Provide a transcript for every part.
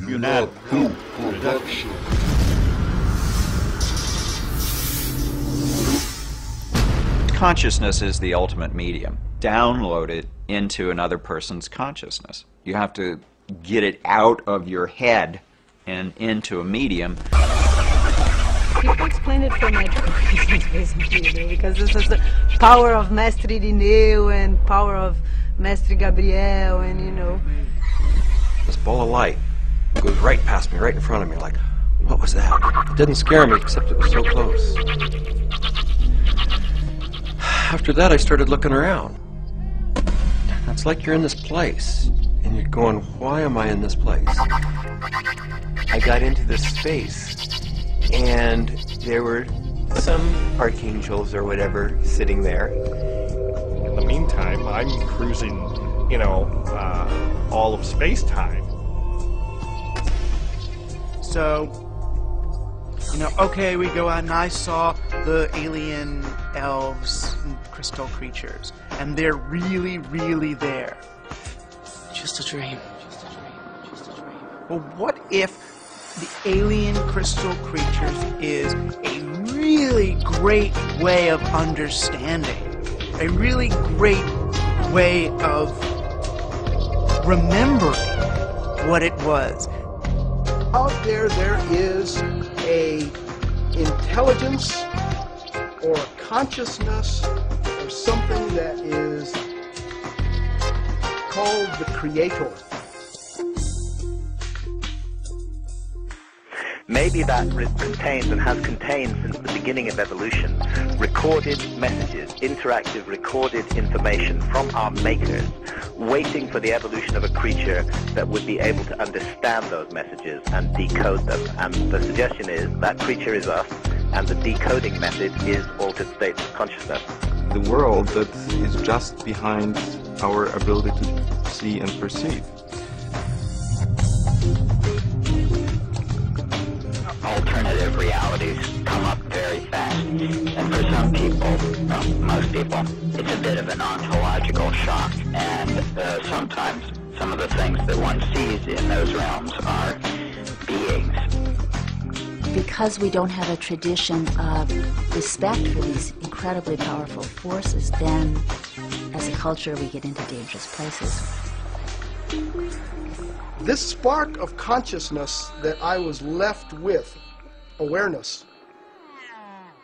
United Production. Consciousness is the ultimate medium. Download it into another person's consciousness. You have to get it out of your head and into a medium. People explain it for magical reasons, basically, you know, because this is the power of Mestre Irineu and power of Mestre Gabriel, and you know. This ball of light goes right past me, right in front of me, like, what was that? It didn't scare me, except it was so close. After that, I started looking around. It's like you're in this place, and you're going, why am I in this place? I got into this space, and there were some archangels or whatever sitting there. In the meantime, I'm cruising, you know, all of space-time. So, you know, okay, we go out and I saw the alien elves and crystal creatures, and they're really, really there. Just a dream. Just a dream. Just a dream. Well, what if the alien crystal creatures is a really great way of understanding, a really great way of remembering what it was? Out there is a intelligence or a consciousness or something that is called the Creator. Maybe that contains and has contained since the beginning of evolution recorded messages, interactive recorded information from our makers, waiting for the evolution of a creature that would be able to understand those messages and decode them. And the suggestion is that creature is us, and the decoding method is altered states of consciousness. The world that is just behind our ability to see and perceive. Alternative realities come up very fast, and for some people, well, most people, it's a bit of an ontological shock, and sometimes some of the things that one sees in those realms are beings. Because we don't have a tradition of respect for these incredibly powerful forces, then as a culture we get into dangerous places. This spark of consciousness that I was left with, awareness,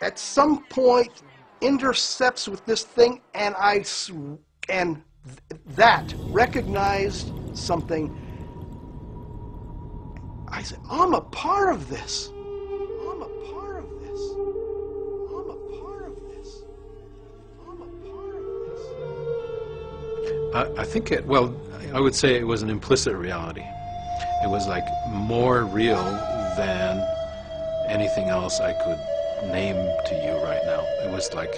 at some point intercepts with this thing, and that recognized something. I said, I'm a part of this. I'm a part of this. I'm a part of this. I'm a part of this. I think it, well, I would say it was an implicit reality. It was like more real than anything else I could name to you right now. It was like,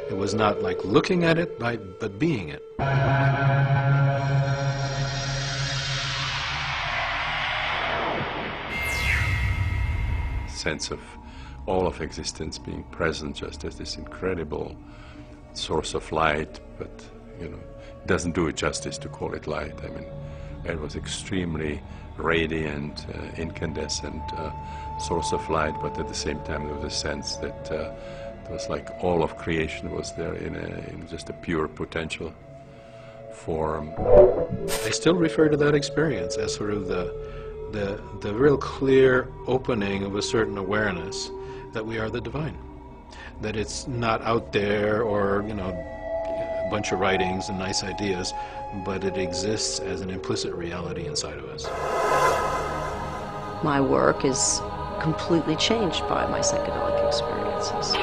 it was not like looking at it, but being it. Sense of all of existence being present just as this incredible source of light, but you know, it doesn't do it justice to call it light. I mean, it was extremely radiant, incandescent source of light, but at the same time there was a sense that it was like all of creation was there in just a pure potential form. I still refer to that experience as sort of the real clear opening of a certain awareness that we are the divine. That it's not out there or, you know, a bunch of writings and nice ideas, but it exists as an implicit reality inside of us. My work is completely changed by my psychedelic experiences.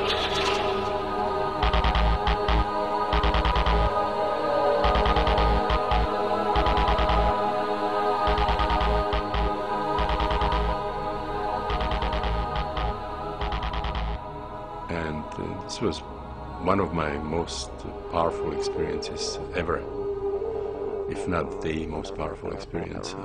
And this was one of my most powerful experiences ever, if not the most powerful experience.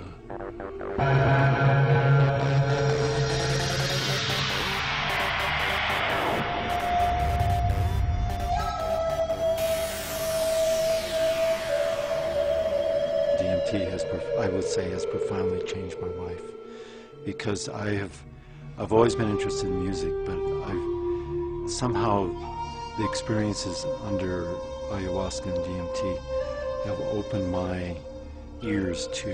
DMT has, I would say, has profoundly changed my life. because I've always been interested in music, but somehow the experiences under ayahuasca and DMT have opened my ears to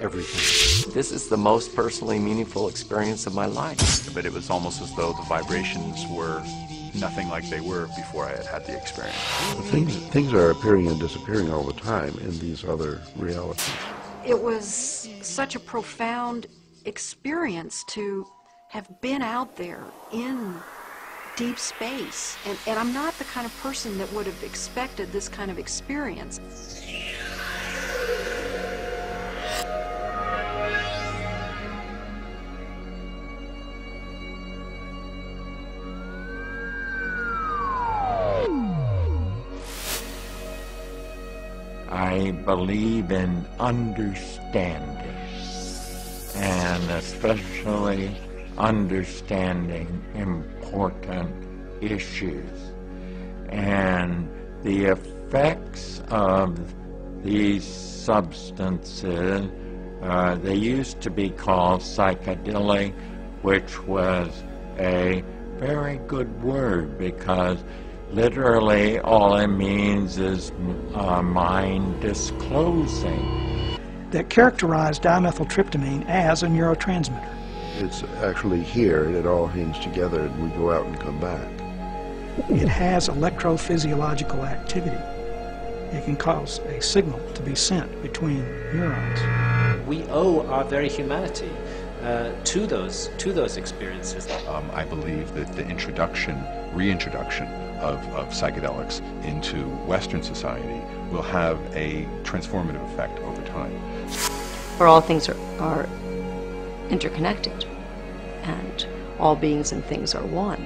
everything. This is the most personally meaningful experience of my life. But it was almost as though the vibrations were nothing like they were before I had had the experience. Things are appearing and disappearing all the time in these other realities. It was such a profound experience to have been out there in deep space. And I'm not the kind of person that would have expected this kind of experience. I believe in understanding, and especially understanding important issues. And the effects of these substances, they used to be called psychedelic, which was a very good word because literally all it means is mind disclosing. That characterized dimethyltryptamine as a neurotransmitter. It's actually here, and it all hangs together, and we go out and come back. It has electrophysiological activity. It can cause a signal to be sent between neurons. We owe our very humanity to those experiences. I believe that the reintroduction of psychedelics into Western society will have a transformative effect over time. Where all things are interconnected, and all beings and things are one,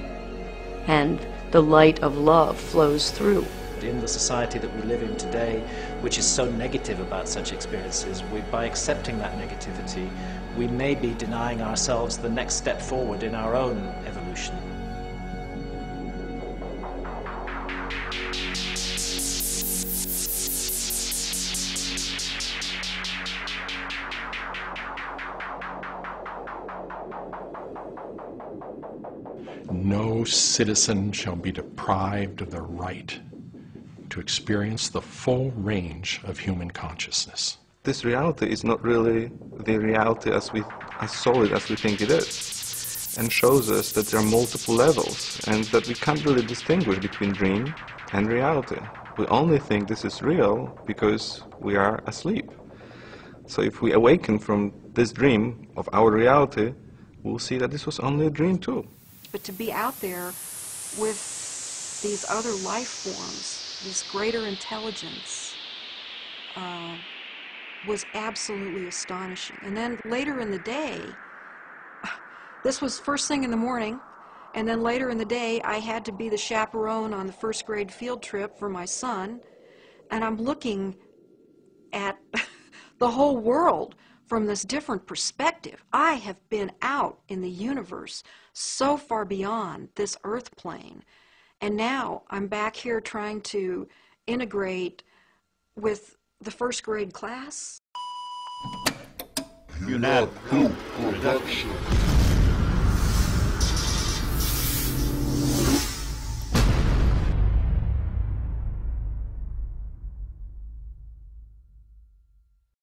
and the light of love flows through. In the society that we live in today, which is so negative about such experiences, by accepting that negativity, we may be denying ourselves the next step forward in our own evolution. No citizen shall be deprived of the right to experience the full range of human consciousness. This reality is not really the reality as solid as we think it is, and shows us that there are multiple levels and that we can't really distinguish between dream and reality. We only think this is real because we are asleep. So if we awaken from this dream of our reality, we'll see that this was only a dream too. But to be out there with these other life forms, this greater intelligence, was absolutely astonishing. And then later in the day, this was first thing in the morning, and then later in the day I had to be the chaperone on the first grade field trip for my son, and I'm looking at the whole world from this different perspective. I have been out in the universe so far beyond this earth plane, and now I'm back here trying to integrate with the first grade class. Production.